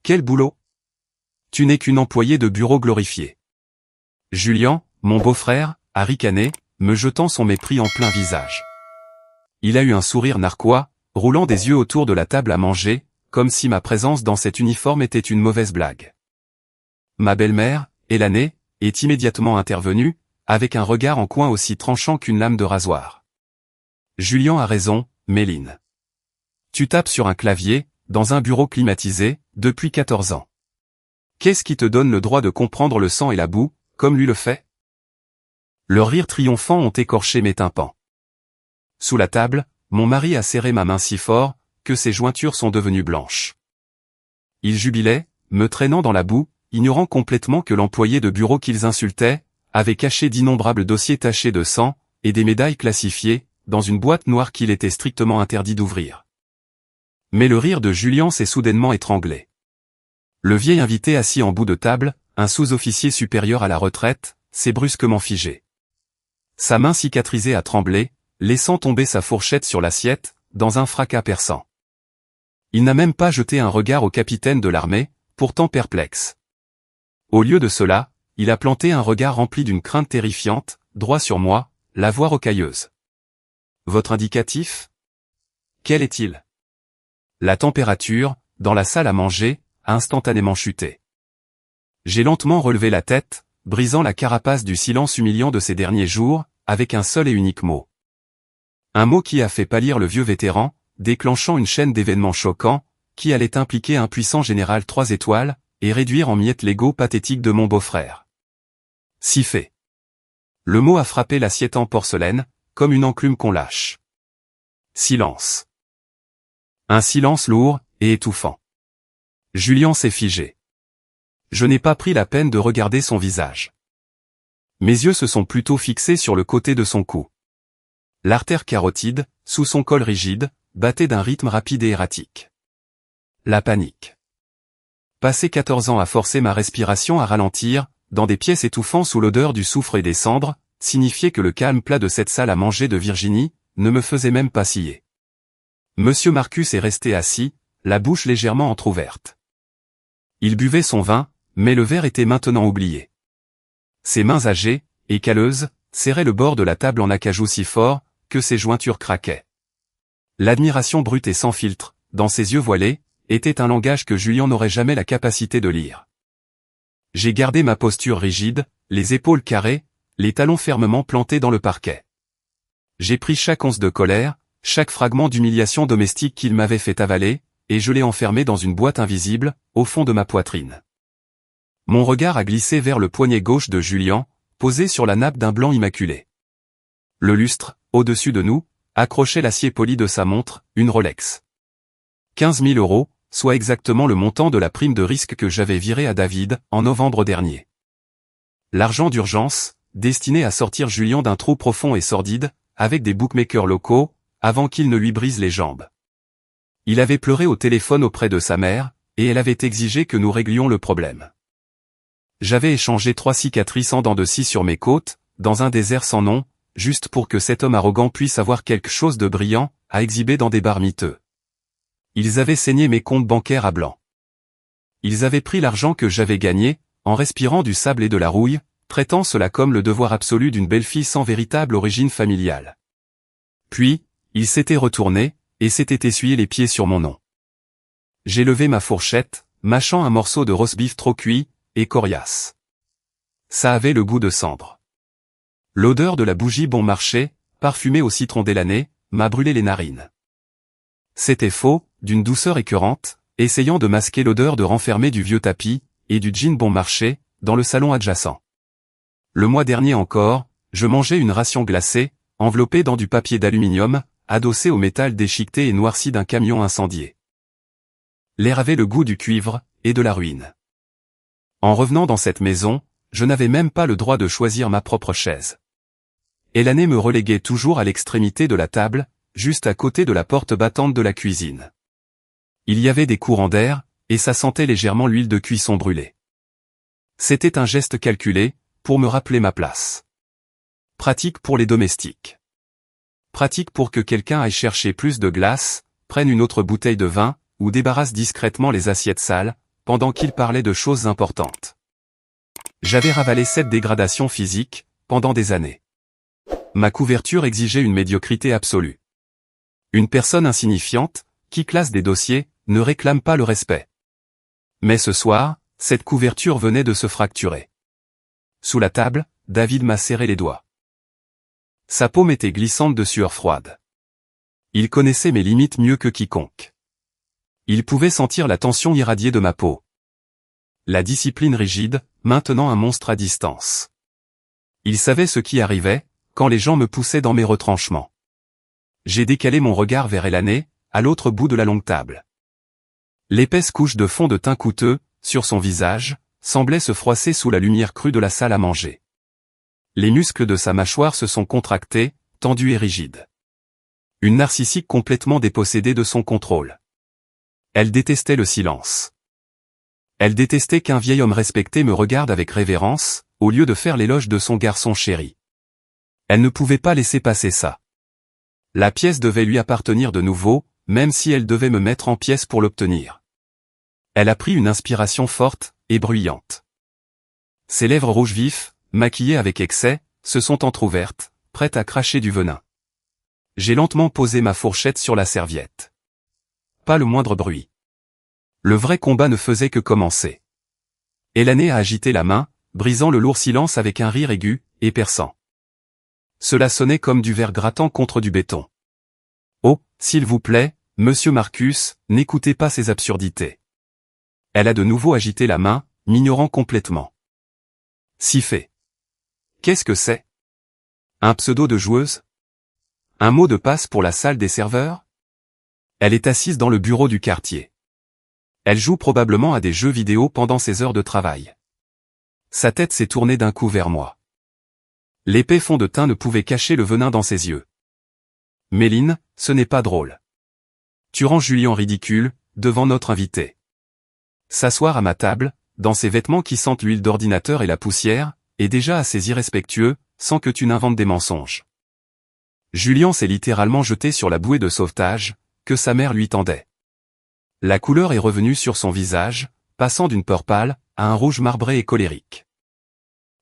Quel boulot? Tu n'es qu'une employée de bureau glorifiée. Julian, mon beau-frère, a ricané, me jetant son mépris en plein visage. Il a eu un sourire narquois, roulant des yeux autour de la table à manger, comme si ma présence dans cet uniforme était une mauvaise blague. Ma belle-mère, Élanée, est immédiatement intervenue, avec un regard en coin aussi tranchant qu'une lame de rasoir. Julian a raison, Méline. Tu tapes sur un clavier, dans un bureau climatisé, depuis 14 ans. Qu'est-ce qui te donne le droit de comprendre le sang et la boue, comme lui le fait? Leurs rires triomphants ont écorché mes tympans. Sous la table, mon mari a serré ma main si fort, que ses jointures sont devenues blanches. Il jubilait, me traînant dans la boue, ignorant complètement que l'employé de bureau qu'ils insultaient, avait caché d'innombrables dossiers tachés de sang, et des médailles classifiées, dans une boîte noire qu'il était strictement interdit d'ouvrir. Mais le rire de Julian s'est soudainement étranglé. Le vieil invité assis en bout de table, un sous-officier supérieur à la retraite, s'est brusquement figé. Sa main cicatrisée a tremblé, laissant tomber sa fourchette sur l'assiette, dans un fracas perçant. Il n'a même pas jeté un regard au capitaine de l'armée, pourtant perplexe. Au lieu de cela, il a planté un regard rempli d'une crainte terrifiante, droit sur moi, la voix rocailleuse. Votre indicatif? Quel est-il? La température, dans la salle à manger, a instantanément chuté. J'ai lentement relevé la tête, brisant la carapace du silence humiliant de ces derniers jours, avec un seul et unique mot. Un mot qui a fait pâlir le vieux vétéran, déclenchant une chaîne d'événements choquants, qui allait impliquer un puissant général 3 étoiles, et réduire en miettes l'ego pathétique de mon beau-frère. Si fait. Le mot a frappé l'assiette en porcelaine, comme une enclume qu'on lâche. Silence. Un silence lourd, et étouffant. Julian s'est figé. Je n'ai pas pris la peine de regarder son visage. Mes yeux se sont plutôt fixés sur le côté de son cou. L'artère carotide, sous son col rigide, battait d'un rythme rapide et erratique. La panique. Passé 14 ans à forcer ma respiration à ralentir, dans des pièces étouffant sous l'odeur du soufre et des cendres, signifiait que le calme plat de cette salle à manger de Virginie, ne me faisait même pas scier. Monsieur Marcus est resté assis, la bouche légèrement entr'ouverte. Il buvait son vin, mais le verre était maintenant oublié. Ses mains âgées, et calleuses, serraient le bord de la table en acajou si fort, que ses jointures craquaient. L'admiration brute et sans filtre, dans ses yeux voilés, était un langage que Julian n'aurait jamais la capacité de lire. J'ai gardé ma posture rigide, les épaules carrées, les talons fermement plantés dans le parquet. J'ai pris chaque once de colère, chaque fragment d'humiliation domestique qu'il m'avait fait avaler, et je l'ai enfermé dans une boîte invisible, au fond de ma poitrine. Mon regard a glissé vers le poignet gauche de Julian, posé sur la nappe d'un blanc immaculé. Le lustre, au-dessus de nous, accrochait l'acier poli de sa montre, une Rolex. 15 000 €, soit exactement le montant de la prime de risque que j'avais virée à David, en novembre dernier. L'argent d'urgence, destiné à sortir Julian d'un trou profond et sordide, avec des bookmakers locaux, avant qu'ils ne lui brisent les jambes. Il avait pleuré au téléphone auprès de sa mère, et elle avait exigé que nous réglions le problème. J'avais échangé 3 cicatrices en dents de scie sur mes côtes, dans un désert sans nom, juste pour que cet homme arrogant puisse avoir quelque chose de brillant, à exhiber dans des bars miteux. Ils avaient saigné mes comptes bancaires à blanc. Ils avaient pris l'argent que j'avais gagné, en respirant du sable et de la rouille, traitant cela comme le devoir absolu d'une belle-fille sans véritable origine familiale. Puis, ils s'étaient retournés, et s'étaient essuyés les pieds sur mon nom. J'ai levé ma fourchette, mâchant un morceau de roast-beef trop cuit, et coriace. Ça avait le goût de cendre. L'odeur de la bougie bon marché, parfumée au citron d'élané, m'a brûlé les narines. C'était faux, d'une douceur écœurante, essayant de masquer l'odeur de renfermé du vieux tapis, et du gin bon marché, dans le salon adjacent. Le mois dernier encore, je mangeais une ration glacée, enveloppée dans du papier d'aluminium, adossée au métal déchiqueté et noirci d'un camion incendié. L'air avait le goût du cuivre, et de la ruine. En revenant dans cette maison, je n'avais même pas le droit de choisir ma propre chaise. Élanée me reléguait toujours à l'extrémité de la table, juste à côté de la porte battante de la cuisine. Il y avait des courants d'air, et ça sentait légèrement l'huile de cuisson brûlée. C'était un geste calculé, pour me rappeler ma place. Pratique pour les domestiques. Pratique pour que quelqu'un aille chercher plus de glace, prenne une autre bouteille de vin, ou débarrasse discrètement les assiettes sales, pendant qu'il parlait de choses importantes. J'avais ravalé cette dégradation physique, pendant des années. Ma couverture exigeait une médiocrité absolue. Une personne insignifiante, qui classe des dossiers, ne réclame pas le respect. Mais ce soir, cette couverture venait de se fracturer. Sous la table, David m'a serré les doigts. Sa paume était glissante de sueur froide. Il connaissait mes limites mieux que quiconque. Il pouvait sentir la tension irradier de ma peau. La discipline rigide, maintenant un monstre à distance. Il savait ce qui arrivait, quand les gens me poussaient dans mes retranchements. J'ai décalé mon regard vers Elané, à l'autre bout de la longue table. L'épaisse couche de fond de teint coûteux, sur son visage, semblait se froisser sous la lumière crue de la salle à manger. Les muscles de sa mâchoire se sont contractés, tendus et rigides. Une narcissique complètement dépossédée de son contrôle. Elle détestait le silence. Elle détestait qu'un vieil homme respecté me regarde avec révérence, au lieu de faire l'éloge de son garçon chéri. Elle ne pouvait pas laisser passer ça. La pièce devait lui appartenir de nouveau, même si elle devait me mettre en pièces pour l'obtenir. Elle a pris une inspiration forte et bruyante. Ses lèvres rouges vifs, maquillées avec excès, se sont entr'ouvertes, prêtes à cracher du venin. J'ai lentement posé ma fourchette sur la serviette. Pas le moindre bruit. Le vrai combat ne faisait que commencer. Elané a agité la main, brisant le lourd silence avec un rire aigu et perçant. Cela sonnait comme du verre grattant contre du béton. Oh, s'il vous plaît, monsieur Marcus, n'écoutez pas ces absurdités. Elle a de nouveau agité la main, m'ignorant complètement. Si fait. Qu'est-ce que c'est? Un pseudo de joueuse? Un mot de passe pour la salle des serveurs? Elle est assise dans le bureau du quartier. Elle joue probablement à des jeux vidéo pendant ses heures de travail. Sa tête s'est tournée d'un coup vers moi. L'épais fond de teint ne pouvait cacher le venin dans ses yeux. Méline, ce n'est pas drôle. Tu rends Julien ridicule, devant notre invité. S'asseoir à ma table, dans ses vêtements qui sentent l'huile d'ordinateur et la poussière, est déjà assez irrespectueux, sans que tu n'inventes des mensonges. Julien s'est littéralement jeté sur la bouée de sauvetage, que sa mère lui tendait. La couleur est revenue sur son visage, passant d'une peur pâle, à un rouge marbré et colérique.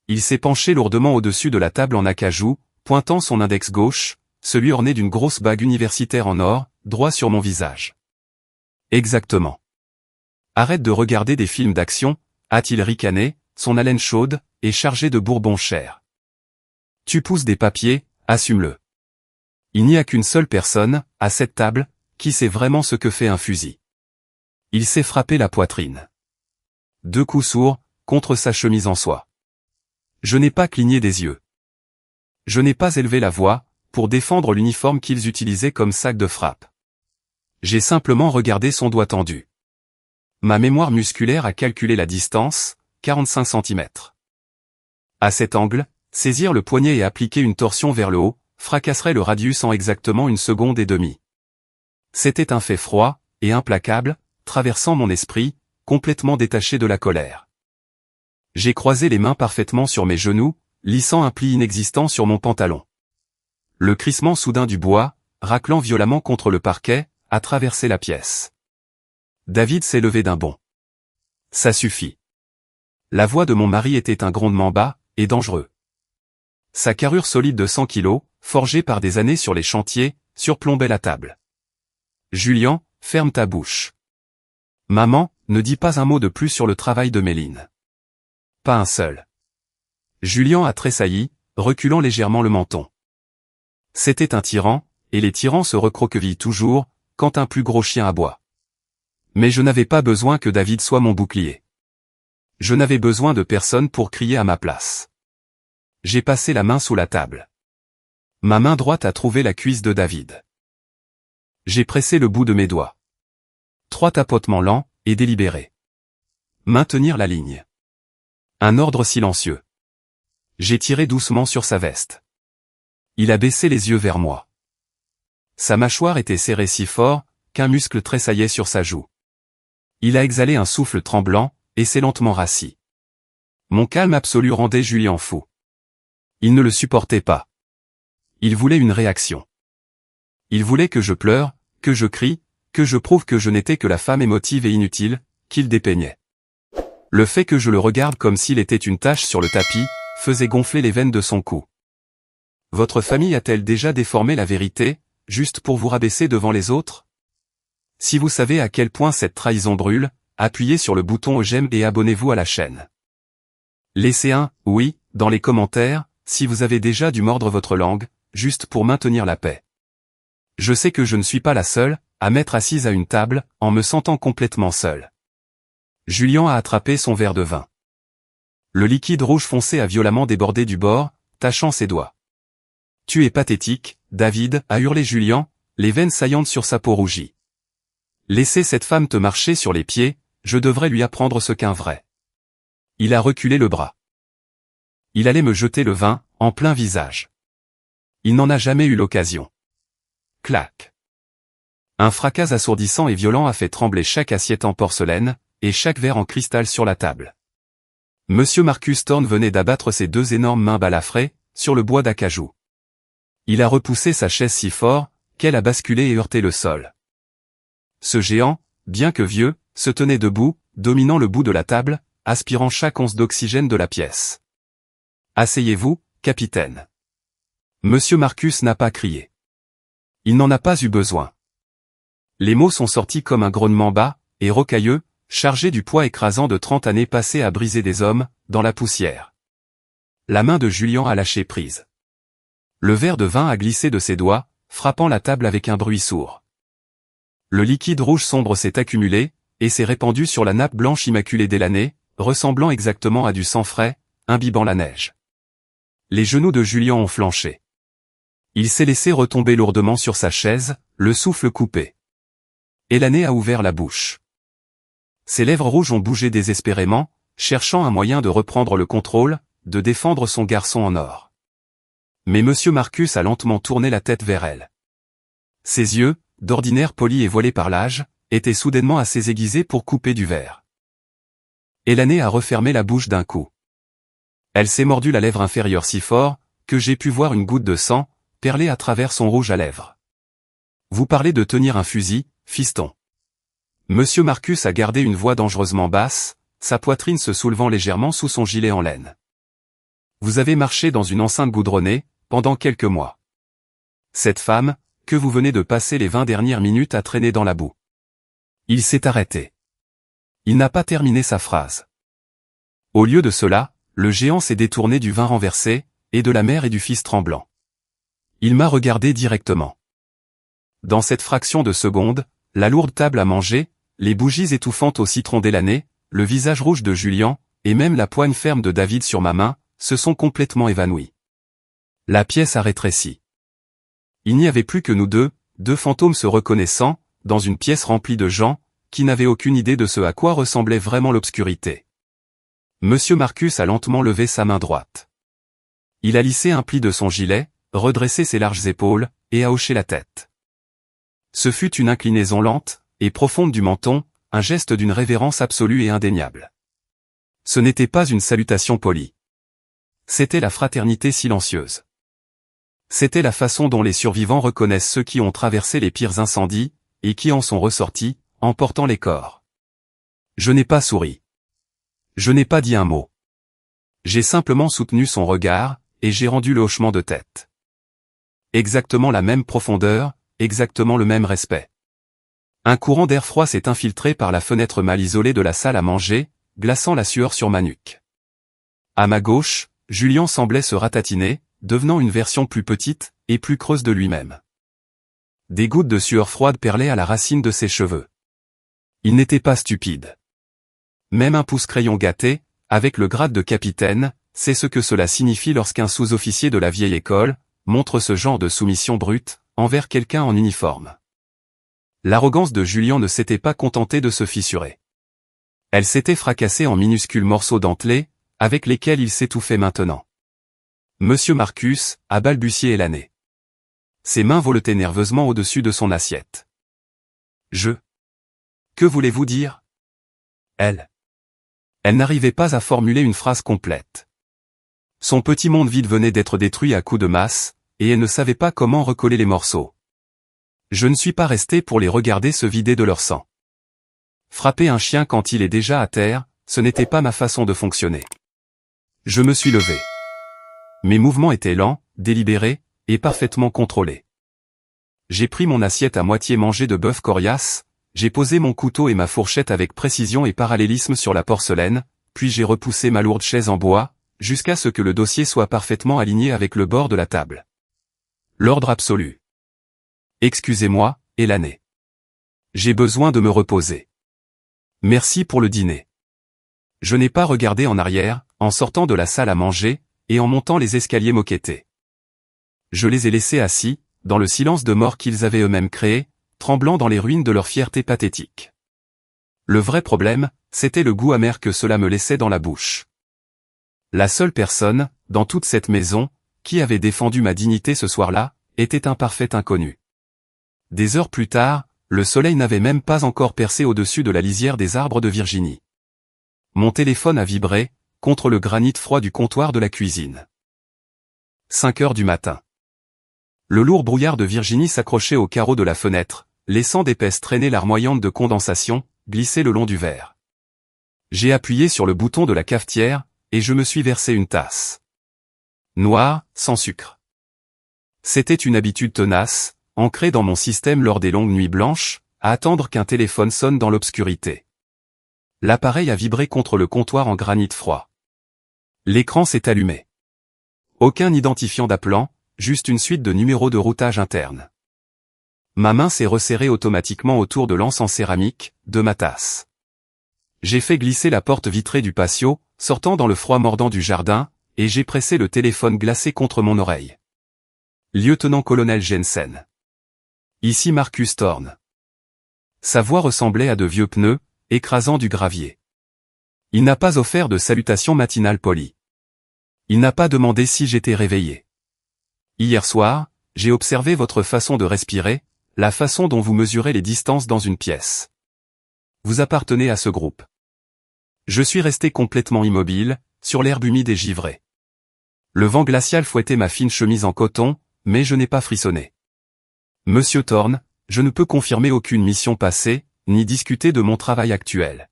Il s'est penché lourdement au-dessus de la table en acajou, pointant son index gauche, celui orné d'une grosse bague universitaire en or, droit sur mon visage. Exactement. Arrête de regarder des films d'action, a-t-il ricané, son haleine chaude, et chargée de bourbon cher. Tu pousses des papiers, assume-le. Il n'y a qu'une seule personne, à cette table, qui sait vraiment ce que fait un fusil. Il s'est frappé la poitrine. 2 coups sourds, contre sa chemise en soie. Je n'ai pas cligné des yeux. Je n'ai pas élevé la voix, pour défendre l'uniforme qu'ils utilisaient comme sac de frappe. J'ai simplement regardé son doigt tendu. Ma mémoire musculaire a calculé la distance, 45 cm. À cet angle, saisir le poignet et appliquer une torsion vers le haut, fracasserait le radius en exactement 1 seconde et demie. C'était un fait froid, et implacable, traversant mon esprit, complètement détaché de la colère. J'ai croisé les mains parfaitement sur mes genoux, lissant un pli inexistant sur mon pantalon. Le crissement soudain du bois, raclant violemment contre le parquet, a traversé la pièce. David s'est levé d'un bond. Ça suffit. La voix de mon mari était un grondement bas, et dangereux. Sa carrure solide de 100 kilos, forgée par des années sur les chantiers, surplombait la table. Julien, ferme ta bouche. Maman, ne dis pas un mot de plus sur le travail de Méline. Pas un seul. Julien a tressailli, reculant légèrement le menton. C'était un tyran, et les tyrans se recroquevillent toujours, quand un plus gros chien aboie. Mais je n'avais pas besoin que David soit mon bouclier. Je n'avais besoin de personne pour crier à ma place. J'ai passé la main sous la table. Ma main droite a trouvé la cuisse de David. J'ai pressé le bout de mes doigts. 3 tapotements lents, et délibérés. Maintenir la ligne. Un ordre silencieux. J'ai tiré doucement sur sa veste. Il a baissé les yeux vers moi. Sa mâchoire était serrée si fort, qu'un muscle tressaillait sur sa joue. Il a exhalé un souffle tremblant, et s'est lentement rassis. Mon calme absolu rendait Julien fou. Il ne le supportait pas. Il voulait une réaction. Il voulait que je pleure, que je crie, que je prouve que je n'étais que la femme émotive et inutile, qu'il dépeignait. Le fait que je le regarde comme s'il était une tache sur le tapis, faisait gonfler les veines de son cou. Votre famille a-t-elle déjà déformé la vérité, juste pour vous rabaisser devant les autres? Si vous savez à quel point cette trahison brûle, appuyez sur le bouton j'aime et abonnez-vous à la chaîne. Laissez un « oui » dans les commentaires, si vous avez déjà dû mordre votre langue, juste pour maintenir la paix. Je sais que je ne suis pas la seule à m'être assise à une table, en me sentant complètement seule. Julien a attrapé son verre de vin. Le liquide rouge foncé a violemment débordé du bord, tachant ses doigts. « Tu es pathétique, David » a hurlé Julien, les veines saillantes sur sa peau rougie. « Laissez cette femme te marcher sur les pieds, je devrais lui apprendre ce qu'un vrai. » Il a reculé le bras. Il allait me jeter le vin, en plein visage. Il n'en a jamais eu l'occasion. Clac. Un fracas assourdissant et violent a fait trembler chaque assiette en porcelaine, et chaque verre en cristal sur la table. Monsieur Marcus Thorne venait d'abattre ses deux énormes mains balafrées, sur le bois d'acajou. Il a repoussé sa chaise si fort, qu'elle a basculé et heurté le sol. Ce géant, bien que vieux, se tenait debout, dominant le bout de la table, aspirant chaque once d'oxygène de la pièce. « Asseyez-vous, capitaine. » Monsieur Marcus n'a pas crié. Il n'en a pas eu besoin. Les mots sont sortis comme un grognement bas, et rocailleux, chargés du poids écrasant de 30 années passées à briser des hommes, dans la poussière. La main de Julien a lâché prise. Le verre de vin a glissé de ses doigts, frappant la table avec un bruit sourd. Le liquide rouge sombre s'est accumulé, et s'est répandu sur la nappe blanche immaculée d'élané, ressemblant exactement à du sang frais, imbibant la neige. Les genoux de Julien ont flanché. Il s'est laissé retomber lourdement sur sa chaise, le souffle coupé. Élané a ouvert la bouche. Ses lèvres rouges ont bougé désespérément, cherchant un moyen de reprendre le contrôle, de défendre son garçon en or. Mais Monsieur Marcus a lentement tourné la tête vers elle. Ses yeux, d'ordinaire polis et voilés par l'âge, étaient soudainement assez aiguisés pour couper du verre. Élané a refermé la bouche d'un coup. Elle s'est mordue la lèvre inférieure si fort, que j'ai pu voir une goutte de sang, perler à travers son rouge à lèvres. Vous parlez de tenir un fusil, fiston. Monsieur Marcus a gardé une voix dangereusement basse, sa poitrine se soulevant légèrement sous son gilet en laine. Vous avez marché dans une enceinte goudronnée, pendant quelques mois. Cette femme, que vous venez de passer les 20 dernières minutes à traîner dans la boue. Il s'est arrêté. Il n'a pas terminé sa phrase. Au lieu de cela, le géant s'est détourné du vin renversé, et de la mère et du fils tremblant. Il m'a regardé directement. Dans cette fraction de seconde, la lourde table à manger, les bougies étouffantes au citron d'élané, le visage rouge de Julien, et même la poigne ferme de David sur ma main, se sont complètement évanouis. La pièce a rétréci. Il n'y avait plus que nous deux fantômes se reconnaissant, dans une pièce remplie de gens, qui n'avaient aucune idée de ce à quoi ressemblait vraiment l'obscurité. Monsieur Marcus a lentement levé sa main droite. Il a lissé un pli de son gilet, redressé ses larges épaules, et a hoché la tête. Ce fut une inclinaison lente, et profonde du menton, un geste d'une révérence absolue et indéniable. Ce n'était pas une salutation polie. C'était la fraternité silencieuse. C'était la façon dont les survivants reconnaissent ceux qui ont traversé les pires incendies, et qui en sont ressortis, emportant les corps. Je n'ai pas souri. Je n'ai pas dit un mot. J'ai simplement soutenu son regard, et j'ai rendu le hochement de tête. Exactement la même profondeur, exactement le même respect. Un courant d'air froid s'est infiltré par la fenêtre mal isolée de la salle à manger, glaçant la sueur sur ma nuque. À ma gauche, Julien semblait se ratatiner, devenant une version plus petite, et plus creuse de lui-même. Des gouttes de sueur froide perlaient à la racine de ses cheveux. Il n'était pas stupide. Même un pouce-crayon gâté, avec le grade de capitaine, c'est ce que cela signifie lorsqu'un sous-officier de la vieille école montre ce genre de soumission brute envers quelqu'un en uniforme. L'arrogance de Julien ne s'était pas contentée de se fissurer. Elle s'était fracassée en minuscules morceaux dentelés, avec lesquels il s'étouffait maintenant. Monsieur Marcus a balbutié élané. Ses mains voletaient nerveusement au-dessus de son assiette. Que voulez-vous dire? Elle n'arrivait pas à formuler une phrase complète. Son petit monde vide venait d'être détruit à coups de masse, et elle ne savait pas comment recoller les morceaux. Je ne suis pas resté pour les regarder se vider de leur sang. Frapper un chien quand il est déjà à terre, ce n'était pas ma façon de fonctionner. Je me suis levé. Mes mouvements étaient lents, délibérés, et parfaitement contrôlés. J'ai pris mon assiette à moitié mangée de bœuf coriace, j'ai posé mon couteau et ma fourchette avec précision et parallélisme sur la porcelaine, puis j'ai repoussé ma lourde chaise en bois, jusqu'à ce que le dossier soit parfaitement aligné avec le bord de la table. L'ordre absolu. Excusez-moi, Elané. J'ai besoin de me reposer. Merci pour le dîner. Je n'ai pas regardé en arrière, en sortant de la salle à manger, et en montant les escaliers moquettés. Je les ai laissés assis, dans le silence de mort qu'ils avaient eux-mêmes créé, tremblant dans les ruines de leur fierté pathétique. Le vrai problème, c'était le goût amer que cela me laissait dans la bouche. La seule personne, dans toute cette maison, qui avait défendu ma dignité ce soir-là, était un parfait inconnu. Des heures plus tard, le soleil n'avait même pas encore percé au-dessus de la lisière des arbres de Virginie. Mon téléphone a vibré, contre le granit froid du comptoir de la cuisine. 5 heures du matin. Le lourd brouillard de Virginie s'accrochait au carreau de la fenêtre, laissant d'épaisses traînées larmoyantes de condensation, glisser le long du verre. J'ai appuyé sur le bouton de la cafetière, et je me suis versé une tasse. Noire, sans sucre. C'était une habitude tenace, ancrée dans mon système lors des longues nuits blanches, à attendre qu'un téléphone sonne dans l'obscurité. L'appareil a vibré contre le comptoir en granit froid. L'écran s'est allumé. Aucun identifiant d'appelant, juste une suite de numéros de routage interne. Ma main s'est resserrée automatiquement autour de l'anse en céramique, de ma tasse. J'ai fait glisser la porte vitrée du patio, sortant dans le froid mordant du jardin, et j'ai pressé le téléphone glacé contre mon oreille. Lieutenant-colonel Jensen. Ici Marcus Thorne. Sa voix ressemblait à de vieux pneus, écrasant du gravier. Il n'a pas offert de salutation matinale polie. Il n'a pas demandé si j'étais réveillé. Hier soir, j'ai observé votre façon de respirer, la façon dont vous mesurez les distances dans une pièce. Vous appartenez à ce groupe. Je suis resté complètement immobile, sur l'herbe humide et givrée. Le vent glacial fouettait ma fine chemise en coton, mais je n'ai pas frissonné. Monsieur Thorne, je ne peux confirmer aucune mission passée, ni discuter de mon travail actuel.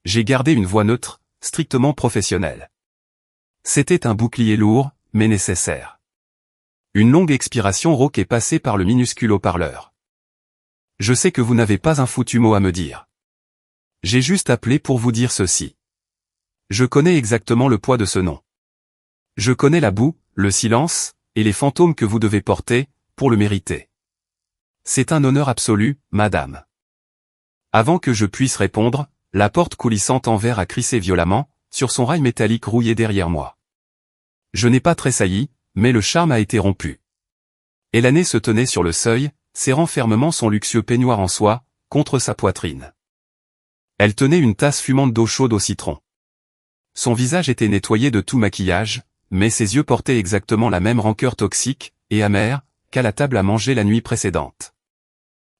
J'ai gardé une voix neutre, strictement professionnelle. C'était un bouclier lourd, mais nécessaire. Une longue expiration rauque est passée par le minuscule haut-parleur. Je sais que vous n'avez pas un foutu mot à me dire. J'ai juste appelé pour vous dire ceci. Je connais exactement le poids de ce nom. Je connais la boue, le silence, et les fantômes que vous devez porter, pour le mériter. C'est un honneur absolu, madame. Avant que je puisse répondre, la porte coulissante en verre a crissé violemment, sur son rail métallique rouillé derrière moi. Je n'ai pas tressailli, mais le charme a été rompu. Elané se tenait sur le seuil, serrant fermement son luxueux peignoir en soie, contre sa poitrine. Elle tenait une tasse fumante d'eau chaude au citron. Son visage était nettoyé de tout maquillage, mais ses yeux portaient exactement la même rancœur toxique, et amère, qu'à la table à manger la nuit précédente.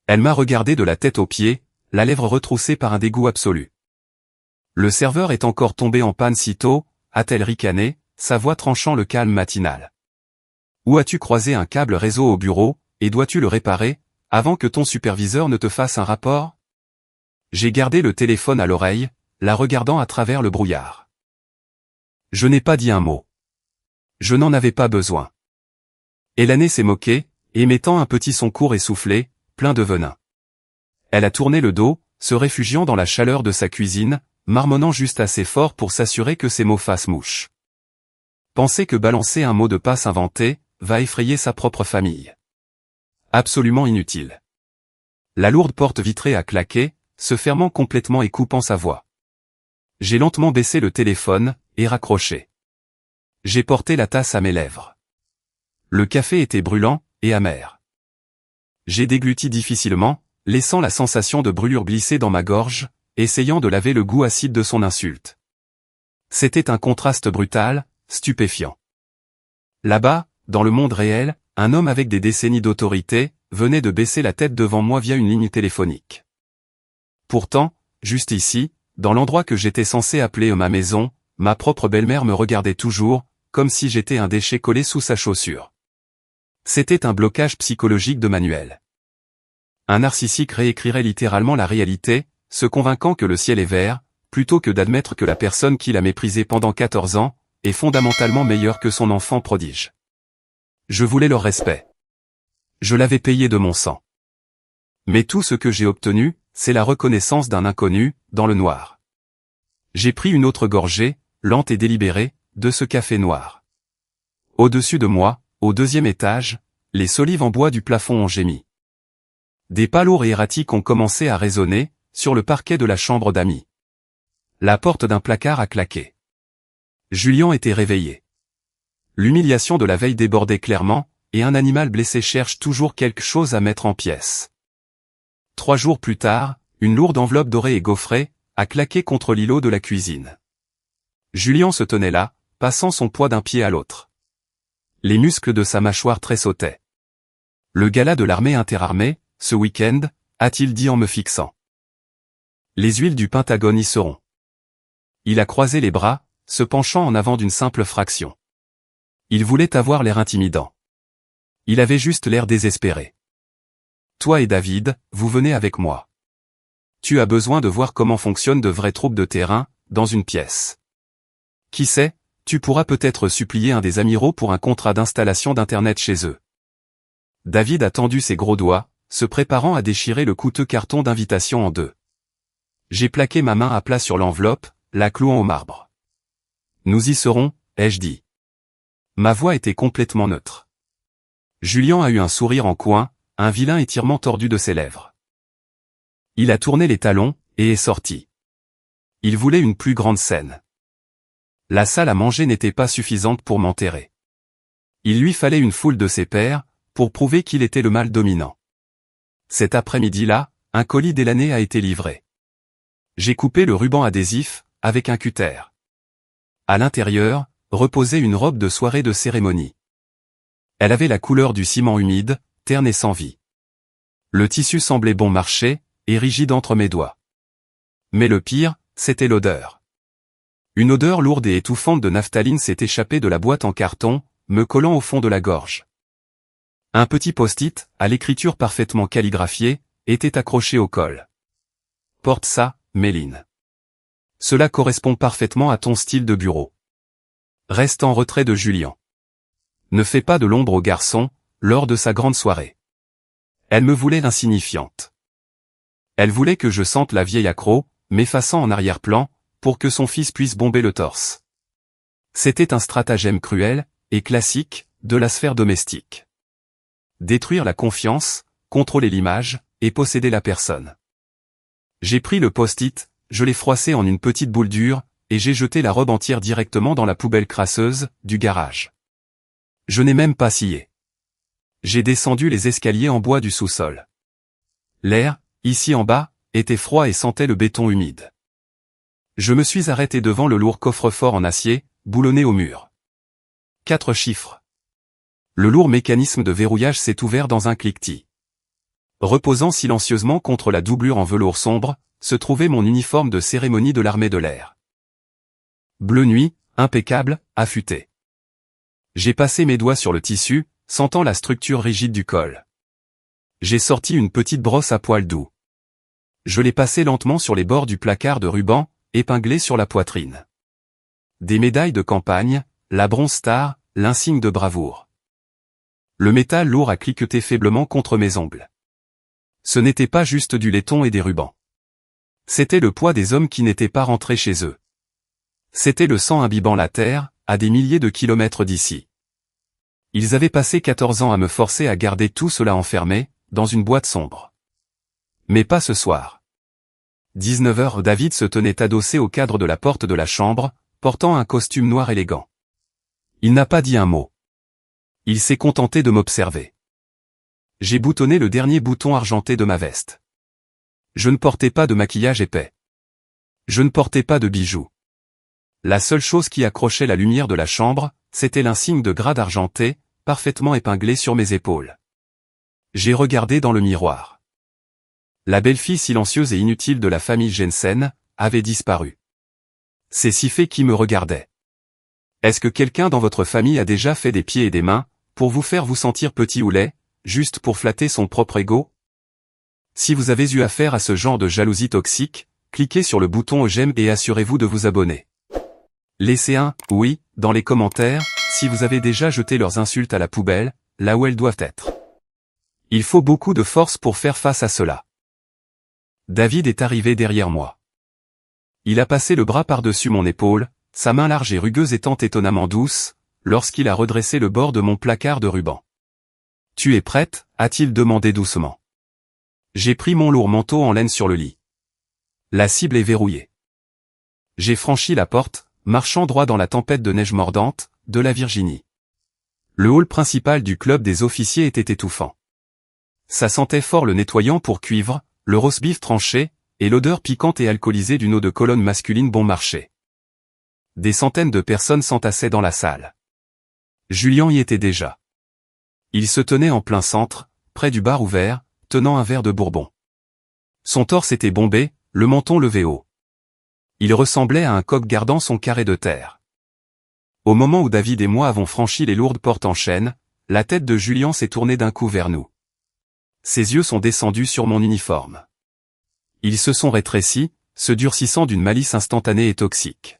Elle m'a regardé de la tête aux pieds, la lèvre retroussée par un dégoût absolu. Le serveur est encore tombé en panne si tôt, a-t-elle ricané, sa voix tranchant le calme matinal. Où as-tu croisé un câble réseau au bureau, et dois-tu le réparer, avant que ton superviseur ne te fasse un rapport? J'ai gardé le téléphone à l'oreille, la regardant à travers le brouillard. Je n'ai pas dit un mot. Je n'en avais pas besoin. Elané s'est moquée, émettant un petit son court et soufflé, plein de venin. Elle a tourné le dos, se réfugiant dans la chaleur de sa cuisine, marmonnant juste assez fort pour s'assurer que ses mots fassent mouche. Penser que balancer un mot de passe inventé, va effrayer sa propre famille. Absolument inutile. La lourde porte vitrée a claqué, se fermant complètement et coupant sa voix. J'ai lentement baissé le téléphone, et raccroché. J'ai porté la tasse à mes lèvres. Le café était brûlant, et amer. J'ai dégluti difficilement, laissant la sensation de brûlure glisser dans ma gorge, essayant de laver le goût acide de son insulte. C'était un contraste brutal, stupéfiant. Là-bas, dans le monde réel, un homme avec des décennies d'autorité, venait de baisser la tête devant moi via une ligne téléphonique. Pourtant, juste ici, dans l'endroit que j'étais censé appeler ma maison, ma propre belle-mère me regardait toujours, comme si j'étais un déchet collé sous sa chaussure. C'était un blocage psychologique de manuel. Un narcissique réécrirait littéralement la réalité, se convainquant que le ciel est vert, plutôt que d'admettre que la personne qui l'a méprisé pendant 14 ans est fondamentalement meilleure que son enfant prodige. Je voulais leur respect. Je l'avais payé de mon sang. Mais tout ce que j'ai obtenu, c'est la reconnaissance d'un inconnu, dans le noir. J'ai pris une autre gorgée, lente et délibérée, de ce café noir. Au-dessus de moi, au 2e étage, les solives en bois du plafond ont gémi. Des pas lourds et erratiques ont commencé à résonner, sur le parquet de la chambre d'amis. La porte d'un placard a claqué. Julien était réveillé. L'humiliation de la veille débordait clairement, et un animal blessé cherche toujours quelque chose à mettre en pièces. 3 jours plus tard, une lourde enveloppe dorée et gaufrée a claqué contre l'îlot de la cuisine. Julien se tenait là, passant son poids d'un pied à l'autre. Les muscles de sa mâchoire tressautaient. Le gala de l'armée interarmée, ce week-end, a-t-il dit en me fixant. Les huiles du Pentagone y seront. Il a croisé les bras, se penchant en avant d'une simple fraction. Il voulait avoir l'air intimidant. Il avait juste l'air désespéré. Toi et David, vous venez avec moi. Tu as besoin de voir comment fonctionnent de vraies troupes de terrain, dans une pièce. Qui sait, tu pourras peut-être supplier un des amiraux pour un contrat d'installation d'Internet chez eux. David a tendu ses gros doigts, se préparant à déchirer le coûteux carton d'invitation en deux. J'ai plaqué ma main à plat sur l'enveloppe, la clouant au marbre. Nous y serons, ai-je dit. Ma voix était complètement neutre. Julien a eu un sourire en coin, un vilain étirement tordu de ses lèvres. Il a tourné les talons, et est sorti. Il voulait une plus grande scène. La salle à manger n'était pas suffisante pour m'enterrer. Il lui fallait une foule de ses pairs, pour prouver qu'il était le mâle dominant. Cet après-midi-là, un colis délané a été livré. J'ai coupé le ruban adhésif, avec un cutter. À l'intérieur, reposait une robe de soirée de cérémonie. Elle avait la couleur du ciment humide, terne et sans vie. Le tissu semblait bon marché, et rigide entre mes doigts. Mais le pire, c'était l'odeur. Une odeur lourde et étouffante de naphtaline s'est échappée de la boîte en carton, me collant au fond de la gorge. Un petit post-it, à l'écriture parfaitement calligraphiée, était accroché au col. Porte ça, Méline. Cela correspond parfaitement à ton style de bureau. Reste en retrait de Julien. Ne fais pas de l'ombre au garçon, lors de sa grande soirée. Elle me voulait insignifiante. Elle voulait que je sente la vieille accro, m'effaçant en arrière-plan, pour que son fils puisse bomber le torse. C'était un stratagème cruel, et classique, de la sphère domestique. Détruire la confiance, contrôler l'image, et posséder la personne. J'ai pris le post-it, je l'ai froissé en une petite boule dure, et j'ai jeté la robe entière directement dans la poubelle crasseuse, du garage. Je n'ai même pas scié. J'ai descendu les escaliers en bois du sous-sol. L'air, ici en bas, était froid et sentait le béton humide. Je me suis arrêté devant le lourd coffre-fort en acier, boulonné au mur. 4 chiffres. Le lourd mécanisme de verrouillage s'est ouvert dans un cliquetis. Reposant silencieusement contre la doublure en velours sombre, se trouvait mon uniforme de cérémonie de l'armée de l'air. Bleu nuit, impeccable, affûté. J'ai passé mes doigts sur le tissu, sentant la structure rigide du col. J'ai sorti une petite brosse à poils doux. Je l'ai passée lentement sur les bords du placard de ruban, épinglé sur la poitrine. Des médailles de campagne, la Bronze Star, l'insigne de bravoure. Le métal lourd a cliqueté faiblement contre mes ongles. Ce n'était pas juste du laiton et des rubans. C'était le poids des hommes qui n'étaient pas rentrés chez eux. C'était le sang imbibant la terre, à des milliers de kilomètres d'ici. Ils avaient passé 14 ans à me forcer à garder tout cela enfermé, dans une boîte sombre. Mais pas ce soir. 19h, David se tenait adossé au cadre de la porte de la chambre, portant un costume noir élégant. Il n'a pas dit un mot. Il s'est contenté de m'observer. J'ai boutonné le dernier bouton argenté de ma veste. Je ne portais pas de maquillage épais. Je ne portais pas de bijoux. La seule chose qui accrochait la lumière de la chambre, c'était l'insigne de grade argenté, parfaitement épinglé sur mes épaules. J'ai regardé dans le miroir. La belle-fille silencieuse et inutile de la famille Jensen avait disparu. C'est Siffé qui me regardait. Est-ce que quelqu'un dans votre famille a déjà fait des pieds et des mains, pour vous faire vous sentir petit ou laid, juste pour flatter son propre ego? Si vous avez eu affaire à ce genre de jalousie toxique, cliquez sur le bouton j'aime et assurez-vous de vous abonner. Laissez un « oui » dans les commentaires, si vous avez déjà jeté leurs insultes à la poubelle, là où elles doivent être. Il faut beaucoup de force pour faire face à cela. David est arrivé derrière moi. Il a passé le bras par-dessus mon épaule, sa main large et rugueuse étant étonnamment douce, lorsqu'il a redressé le bord de mon placard de ruban. « Tu es prête ?» a-t-il demandé doucement. J'ai pris mon lourd manteau en laine sur le lit. La cible est verrouillée. J'ai franchi la porte, marchant droit dans la tempête de neige mordante, de la Virginie. Le hall principal du club des officiers était étouffant. Ça sentait fort le nettoyant pour cuivre, le roast-beef tranché, et l'odeur piquante et alcoolisée d'une eau de Cologne masculine bon marché. Des centaines de personnes s'entassaient dans la salle. Julien y était déjà. Il se tenait en plein centre, près du bar ouvert, tenant un verre de bourbon. Son torse était bombé, le menton levé haut. Il ressemblait à un coq gardant son carré de terre. Au moment où David et moi avons franchi les lourdes portes en chêne, la tête de Julien s'est tournée d'un coup vers nous. Ses yeux sont descendus sur mon uniforme. Ils se sont rétrécis, se durcissant d'une malice instantanée et toxique.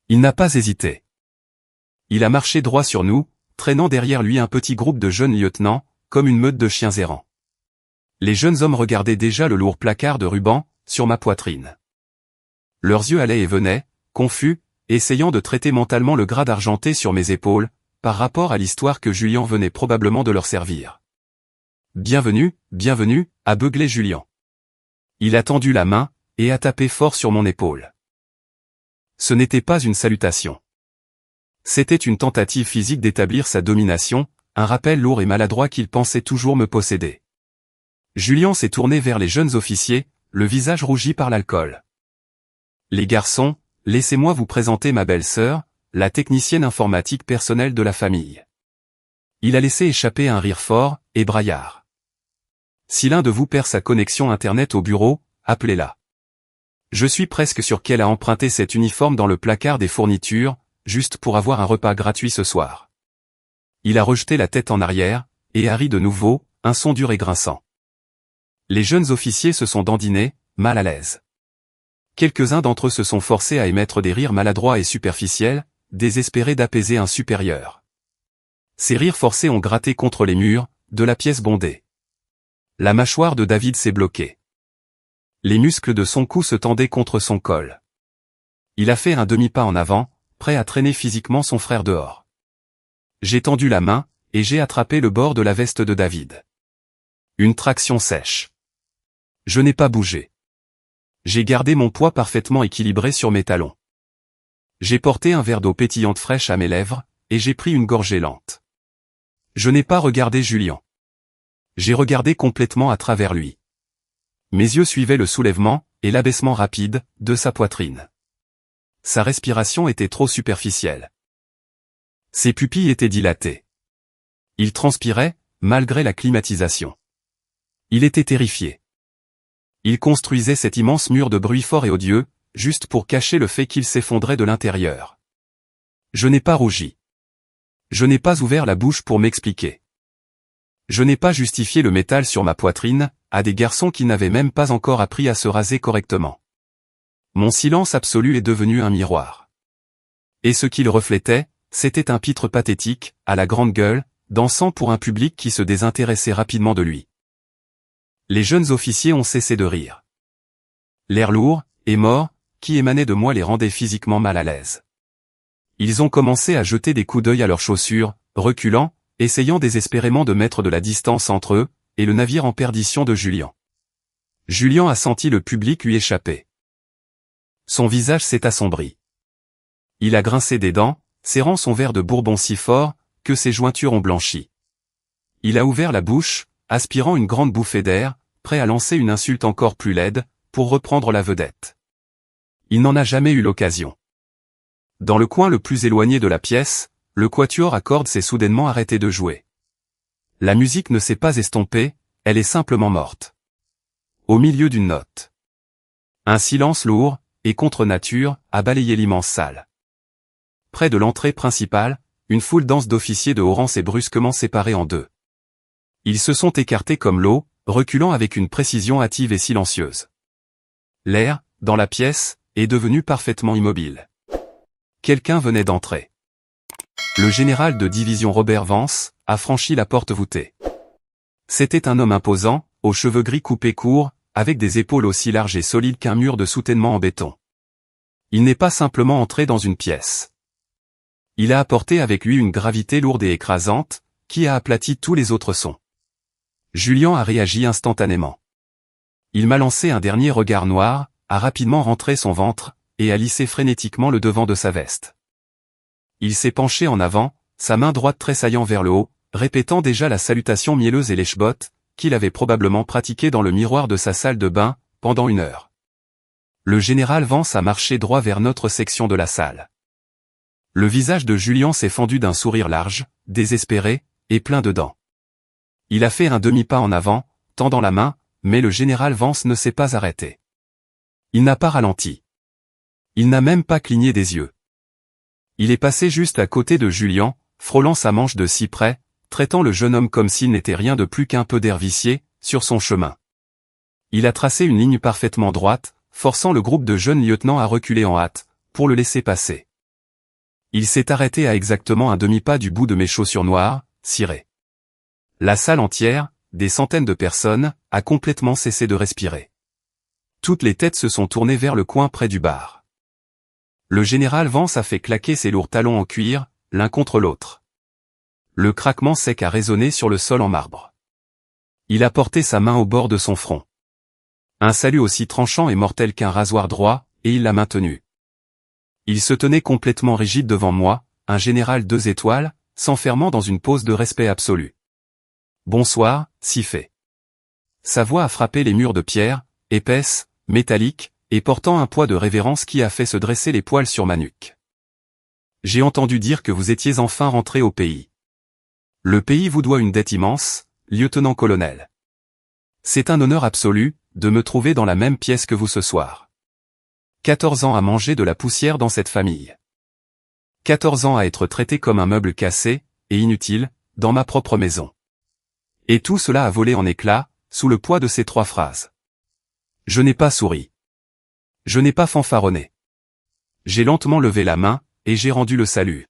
Il n'a pas hésité. Il a marché droit sur nous, traînant derrière lui un petit groupe de jeunes lieutenants, comme une meute de chiens errants. Les jeunes hommes regardaient déjà le lourd placard de ruban, sur ma poitrine. Leurs yeux allaient et venaient, confus, essayant de traiter mentalement le grade argenté sur mes épaules, par rapport à l'histoire que Julien venait probablement de leur servir. « Bienvenue, bienvenue » a beuglé Julien. Il a tendu la main, et a tapé fort sur mon épaule. Ce n'était pas une salutation. C'était une tentative physique d'établir sa domination, un rappel lourd et maladroit qu'il pensait toujours me posséder. Julien s'est tourné vers les jeunes officiers, le visage rougi par l'alcool. « Les garçons, laissez-moi vous présenter ma belle-sœur, la technicienne informatique personnelle de la famille. » Il a laissé échapper un rire fort, et braillard. « Si l'un de vous perd sa connexion Internet au bureau, appelez-la. Je suis presque sûr qu'elle a emprunté cet uniforme dans le placard des fournitures, juste pour avoir un repas gratuit ce soir. » Il a rejeté la tête en arrière, et a ri de nouveau, un son dur et grinçant. Les jeunes officiers se sont dandinés, mal à l'aise. Quelques-uns d'entre eux se sont forcés à émettre des rires maladroits et superficiels, désespérés d'apaiser un supérieur. Ces rires forcés ont gratté contre les murs, de la pièce bondée. La mâchoire de David s'est bloquée. Les muscles de son cou se tendaient contre son col. Il a fait un demi-pas en avant, prêt à traîner physiquement son frère dehors. J'ai tendu la main, et j'ai attrapé le bord de la veste de David. Une traction sèche. Je n'ai pas bougé. J'ai gardé mon poids parfaitement équilibré sur mes talons. J'ai porté un verre d'eau pétillante fraîche à mes lèvres, et j'ai pris une gorgée lente. Je n'ai pas regardé Julien. J'ai regardé complètement à travers lui. Mes yeux suivaient le soulèvement, et l'abaissement rapide, de sa poitrine. Sa respiration était trop superficielle. Ses pupilles étaient dilatées. Il transpirait, malgré la climatisation. Il était terrifié. Il construisait cet immense mur de bruit fort et odieux, juste pour cacher le fait qu'il s'effondrait de l'intérieur. Je n'ai pas rougi. Je n'ai pas ouvert la bouche pour m'expliquer. Je n'ai pas justifié le métal sur ma poitrine, à des garçons qui n'avaient même pas encore appris à se raser correctement. Mon silence absolu est devenu un miroir. Et ce qu'il reflétait, c'était un pitre pathétique, à la grande gueule, dansant pour un public qui se désintéressait rapidement de lui. Les jeunes officiers ont cessé de rire. L'air lourd, et mort, qui émanait de moi les rendait physiquement mal à l'aise. Ils ont commencé à jeter des coups d'œil à leurs chaussures, reculant, essayant désespérément de mettre de la distance entre eux, et le navire en perdition de Julien. Julien a senti le public lui échapper. Son visage s'est assombri. Il a grincé des dents, serrant son verre de bourbon si fort, que ses jointures ont blanchi. Il a ouvert la bouche, aspirant une grande bouffée d'air, prêt à lancer une insulte encore plus laide, pour reprendre la vedette. Il n'en a jamais eu l'occasion. Dans le coin le plus éloigné de la pièce, le quatuor à cordes s'est soudainement arrêté de jouer. La musique ne s'est pas estompée, elle est simplement morte. Au milieu d'une note. Un silence lourd, et contre nature, a balayé l'immense salle. Près de l'entrée principale, une foule dense d'officiers de haut rang s'est brusquement séparée en deux. Ils se sont écartés comme l'eau, reculant avec une précision hâtive et silencieuse. L'air, dans la pièce, est devenu parfaitement immobile. Quelqu'un venait d'entrer. Le général de division Robert Vance a franchi la porte voûtée. C'était un homme imposant, aux cheveux gris coupés courts, avec des épaules aussi larges et solides qu'un mur de soutènement en béton. Il n'est pas simplement entré dans une pièce. Il a apporté avec lui une gravité lourde et écrasante, qui a aplati tous les autres sons. Julien a réagi instantanément. Il m'a lancé un dernier regard noir, a rapidement rentré son ventre, et a lissé frénétiquement le devant de sa veste. Il s'est penché en avant, sa main droite tressaillant vers le haut, répétant déjà la salutation mielleuse et lèche-botte, qu'il avait probablement pratiquée dans le miroir de sa salle de bain, pendant 1 heure. Le général Vance a marché droit vers notre section de la salle. Le visage de Julien s'est fendu d'un sourire large, désespéré, et plein de dents. Il a fait un demi-pas en avant, tendant la main, mais le général Vance ne s'est pas arrêté. Il n'a pas ralenti. Il n'a même pas cligné des yeux. Il est passé juste à côté de Julien, frôlant sa manche de si près, traitant le jeune homme comme s'il n'était rien de plus qu'un peu d'air vicié, sur son chemin. Il a tracé une ligne parfaitement droite, forçant le groupe de jeunes lieutenants à reculer en hâte, pour le laisser passer. Il s'est arrêté à exactement un demi-pas du bout de mes chaussures noires, cirées. La salle entière, des centaines de personnes, a complètement cessé de respirer. Toutes les têtes se sont tournées vers le coin près du bar. Le général Vance a fait claquer ses lourds talons en cuir, l'un contre l'autre. Le craquement sec a résonné sur le sol en marbre. Il a porté sa main au bord de son front. Un salut aussi tranchant et mortel qu'un rasoir droit, et il l'a maintenu. Il se tenait complètement rigide devant moi, un général 2 étoiles, s'enfermant dans une pose de respect absolu. Bonsoir, si fait. Sa voix a frappé les murs de pierre, épaisse, métallique, et portant un poids de révérence qui a fait se dresser les poils sur ma nuque. J'ai entendu dire que vous étiez enfin rentré au pays. Le pays vous doit une dette immense, lieutenant-colonel. C'est un honneur absolu, de me trouver dans la même pièce que vous ce soir. 14 ans à manger de la poussière dans cette famille. 14 ans à être traité comme un meuble cassé, et inutile, dans ma propre maison. Et tout cela a volé en éclats, sous le poids de ces 3 phrases. Je n'ai pas souri. Je n'ai pas fanfaronné. J'ai lentement levé la main, et j'ai rendu le salut.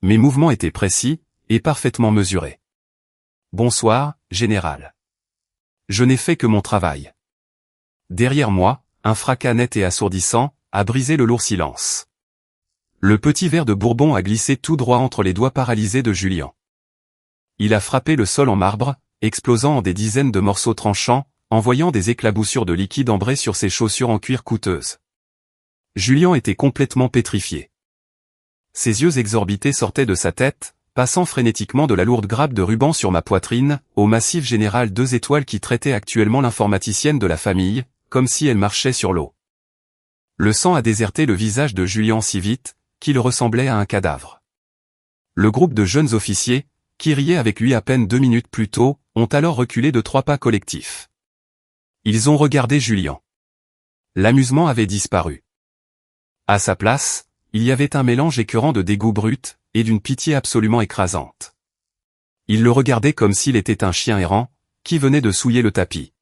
Mes mouvements étaient précis, et parfaitement mesurés. Bonsoir, général. Je n'ai fait que mon travail. Derrière moi, un fracas net et assourdissant a brisé le lourd silence. Le petit verre de Bourbon a glissé tout droit entre les doigts paralysés de Julien. Il a frappé le sol en marbre, explosant en des dizaines de morceaux tranchants, envoyant des éclaboussures de liquide ambré sur ses chaussures en cuir coûteuses. Julien était complètement pétrifié. Ses yeux exorbités sortaient de sa tête, passant frénétiquement de la lourde grappe de ruban sur ma poitrine, au massif général 2 étoiles qui traitait actuellement l'informaticienne de la famille, comme si elle marchait sur l'eau. Le sang a déserté le visage de Julien si vite, qu'il ressemblait à un cadavre. Le groupe de jeunes officiers, qui riaient avec lui à peine 2 minutes plus tôt, ont alors reculé de 3 pas collectifs. Ils ont regardé Julien. L'amusement avait disparu. À sa place, il y avait un mélange écœurant de dégoût brut, et d'une pitié absolument écrasante. Ils le regardaient comme s'il était un chien errant, qui venait de souiller le tapis.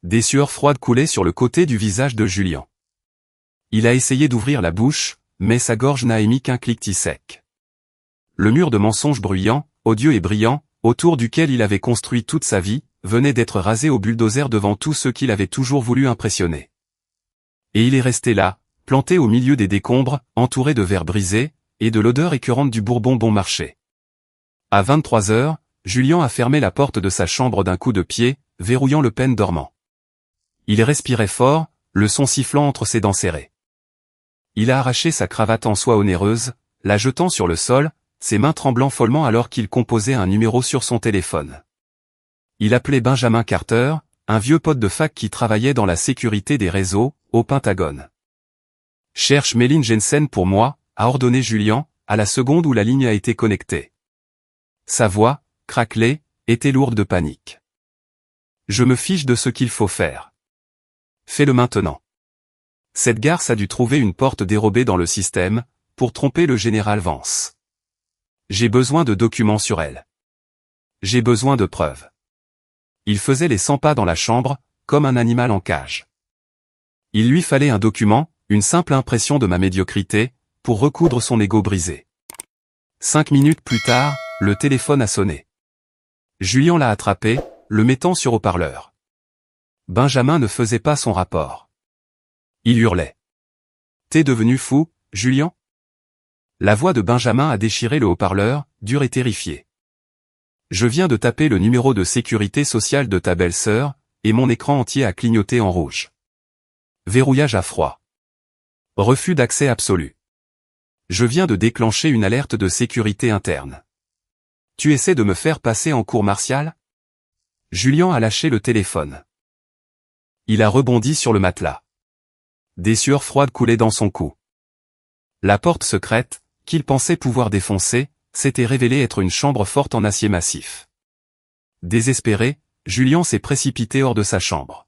Des sueurs froides coulaient sur le côté du visage de Julien. Il a essayé d'ouvrir la bouche, mais sa gorge n'a émis qu'un cliquetis sec. Le mur de mensonges bruyant, odieux et brillant, autour duquel il avait construit toute sa vie, venait d'être rasé au bulldozer devant tous ceux qu'il avait toujours voulu impressionner. Et il est resté là, planté au milieu des décombres, entouré de verres brisés, et de l'odeur écœurante du Bourbon bon marché. À 23 heures, Julien a fermé la porte de sa chambre d'un coup de pied, verrouillant le peine dormant. Il respirait fort, le son sifflant entre ses dents serrées. Il a arraché sa cravate en soie onéreuse, la jetant sur le sol, ses mains tremblant follement alors qu'il composait un numéro sur son téléphone. Il appelait Benjamin Carter, un vieux pote de fac qui travaillait dans la sécurité des réseaux, au Pentagone. « Cherche Méline Jensen pour moi », a ordonné Julien, à la seconde où la ligne a été connectée. Sa voix, craquelée, était lourde de panique. « Je me fiche de ce qu'il faut faire. Fais-le maintenant. Cette garce a dû trouver une porte dérobée dans le système, pour tromper le général Vance. J'ai besoin de documents sur elle. J'ai besoin de preuves. » Il faisait les 100 pas dans la chambre, comme un animal en cage. Il lui fallait un document, une simple impression de ma médiocrité, pour recoudre son ego brisé. 5 minutes plus tard, le téléphone a sonné. Julien l'a attrapé, le mettant sur haut-parleur. Benjamin ne faisait pas son rapport. Il hurlait. « T'es devenu fou, Julien ?» La voix de Benjamin a déchiré le haut-parleur, dur et terrifié. « Je viens de taper le numéro de sécurité sociale de ta belle-sœur, et mon écran entier a clignoté en rouge. Verrouillage à froid. Refus d'accès absolu. Je viens de déclencher une alerte de sécurité interne. Tu essaies de me faire passer en cour martiale ?» Julien a lâché le téléphone. Il a rebondi sur le matelas. Des sueurs froides coulaient dans son cou. La porte secrète, qu'il pensait pouvoir défoncer, s'était révélée être une chambre forte en acier massif. Désespéré, Julien s'est précipité hors de sa chambre.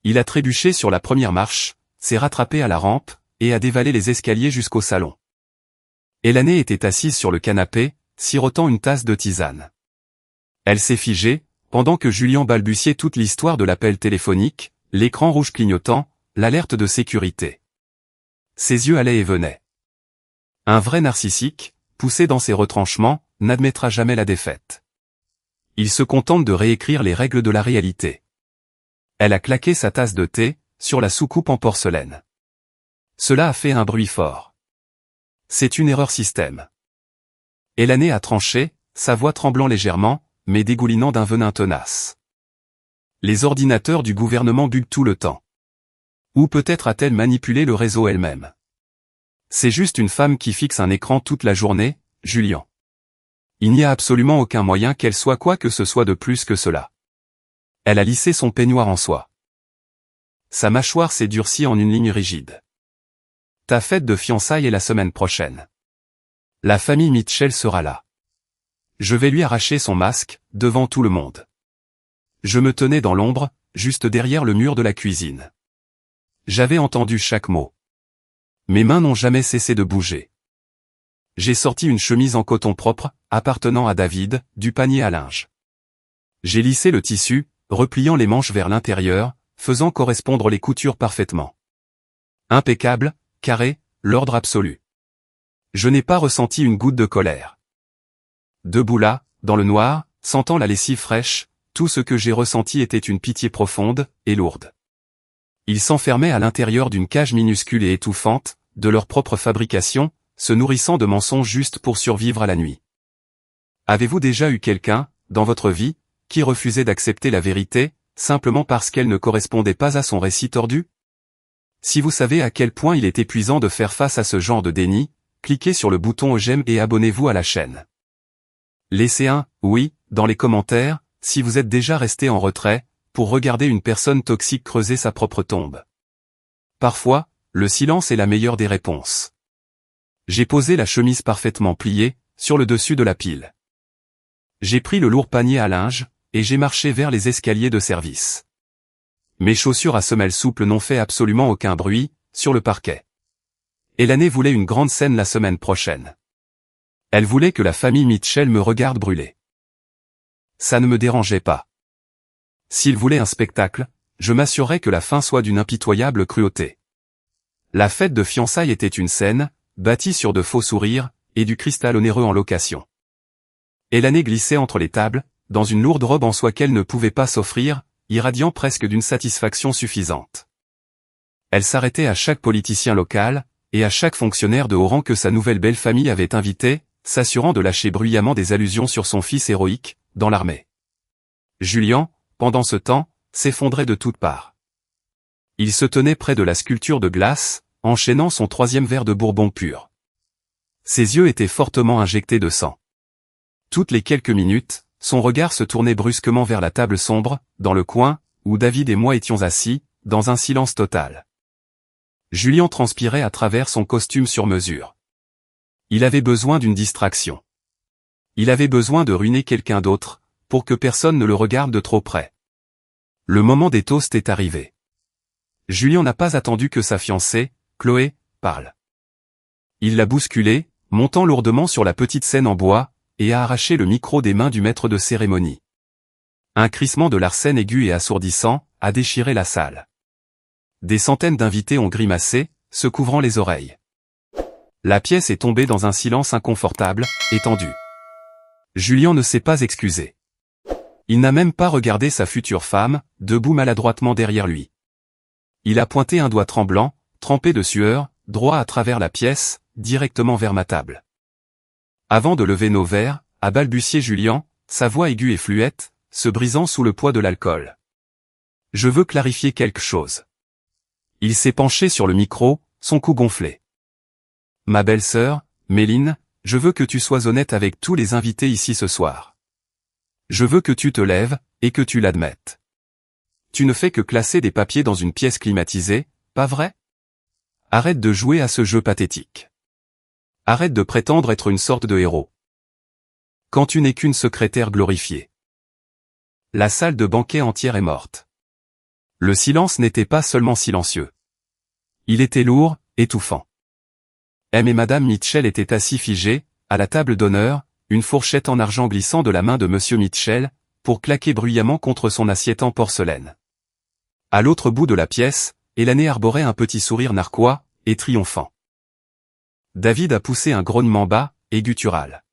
Il a trébuché sur la première marche, s'est rattrapé à la rampe, et a dévalé les escaliers jusqu'au salon. Élanée était assise sur le canapé, sirotant une tasse de tisane. Elle s'est figée, pendant que Julien balbutiait toute l'histoire de l'appel téléphonique, l'écran rouge clignotant, l'alerte de sécurité. Ses yeux allaient et venaient. Un vrai narcissique, poussé dans ses retranchements, n'admettra jamais la défaite. Il se contente de réécrire les règles de la réalité. Elle a claqué sa tasse de thé, sur la soucoupe en porcelaine. Cela a fait un bruit fort. C'est une erreur système. Élanée a tranché, sa voix tremblant légèrement, mais dégoulinant d'un venin tenace. Les ordinateurs du gouvernement buguent tout le temps. Ou peut-être a-t-elle manipulé le réseau elle-même. C'est juste une femme qui fixe un écran toute la journée, Julien. Il n'y a absolument aucun moyen qu'elle soit quoi que ce soit de plus que cela. Elle a lissé son peignoir en soie. Sa mâchoire s'est durcie en une ligne rigide. Ta fête de fiançailles est la semaine prochaine. La famille Mitchell sera là. Je vais lui arracher son masque, devant tout le monde. Je me tenais dans l'ombre, juste derrière le mur de la cuisine. J'avais entendu chaque mot. Mes mains n'ont jamais cessé de bouger. J'ai sorti une chemise en coton propre, appartenant à David, du panier à linge. J'ai lissé le tissu, repliant les manches vers l'intérieur, faisant correspondre les coutures parfaitement. Impeccable, carré, l'ordre absolu. Je n'ai pas ressenti une goutte de colère. Debout là, dans le noir, sentant la lessive fraîche, tout ce que j'ai ressenti était une pitié profonde, et lourde. Ils s'enfermaient à l'intérieur d'une cage minuscule et étouffante, de leur propre fabrication, se nourrissant de mensonges juste pour survivre à la nuit. Avez-vous déjà eu quelqu'un, dans votre vie, qui refusait d'accepter la vérité, simplement parce qu'elle ne correspondait pas à son récit tordu? Si vous savez à quel point il est épuisant de faire face à ce genre de déni, cliquez sur le bouton j'aime et abonnez-vous à la chaîne. Laissez un « oui » dans les commentaires, si vous êtes déjà resté en retrait, pour regarder une personne toxique creuser sa propre tombe. Parfois, le silence est la meilleure des réponses. J'ai posé la chemise parfaitement pliée, sur le dessus de la pile. J'ai pris le lourd panier à linge, et j'ai marché vers les escaliers de service. Mes chaussures à semelles souples n'ont fait absolument aucun bruit, sur le parquet. Élanée voulait une grande scène la semaine prochaine. Elle voulait que la famille Mitchell me regarde brûler. Ça ne me dérangeait pas. S'il voulait un spectacle, je m'assurerais que la fin soit d'une impitoyable cruauté. La fête de fiançailles était une scène, bâtie sur de faux sourires, et du cristal onéreux en location. Élanée glissait entre les tables, dans une lourde robe en soie qu'elle ne pouvait pas s'offrir, irradiant presque d'une satisfaction suffisante. Elle s'arrêtait à chaque politicien local, et à chaque fonctionnaire de haut rang que sa nouvelle belle famille avait invité, s'assurant de lâcher bruyamment des allusions sur son fils héroïque, dans l'armée. Julien, pendant ce temps, s'effondrait de toutes parts. Il se tenait près de la sculpture de glace, enchaînant son 3e verre de bourbon pur. Ses yeux étaient fortement injectés de sang. Toutes les quelques minutes, son regard se tournait brusquement vers la table sombre, dans le coin, où David et moi étions assis, dans un silence total. Julien transpirait à travers son costume sur mesure. Il avait besoin d'une distraction. Il avait besoin de ruiner quelqu'un d'autre, pour que personne ne le regarde de trop près. Le moment des toasts est arrivé. Julien n'a pas attendu que sa fiancée, Chloé, parle. Il l'a bousculée, montant lourdement sur la petite scène en bois, et a arraché le micro des mains du maître de cérémonie. Un crissement de l'arsène aigu et assourdissant a déchiré la salle. Des centaines d'invités ont grimacé, se couvrant les oreilles. La pièce est tombée dans un silence inconfortable, étendu. Julien ne s'est pas excusé. Il n'a même pas regardé sa future femme, debout maladroitement derrière lui. Il a pointé un doigt tremblant, trempé de sueur, droit à travers la pièce, directement vers ma table. Avant de lever nos verres, a balbutié Julien, sa voix aiguë et fluette, se brisant sous le poids de l'alcool. Je veux clarifier quelque chose. Il s'est penché sur le micro, son cou gonflé. Ma belle-sœur, Méline, je veux que tu sois honnête avec tous les invités ici ce soir. Je veux que tu te lèves, et que tu l'admettes. Tu ne fais que classer des papiers dans une pièce climatisée, pas vrai? Arrête de jouer à ce jeu pathétique. Arrête de prétendre être une sorte de héros. Quand tu n'es qu'une secrétaire glorifiée. La salle de banquet entière est morte. Le silence n'était pas seulement silencieux. Il était lourd, étouffant. M et Madame Mitchell étaient assis figés, à la table d'honneur, une fourchette en argent glissant de la main de Monsieur Mitchell, pour claquer bruyamment contre son assiette en porcelaine. À l'autre bout de la pièce, Élané arborait un petit sourire narquois, et triomphant. David a poussé un grognement bas, et guttural.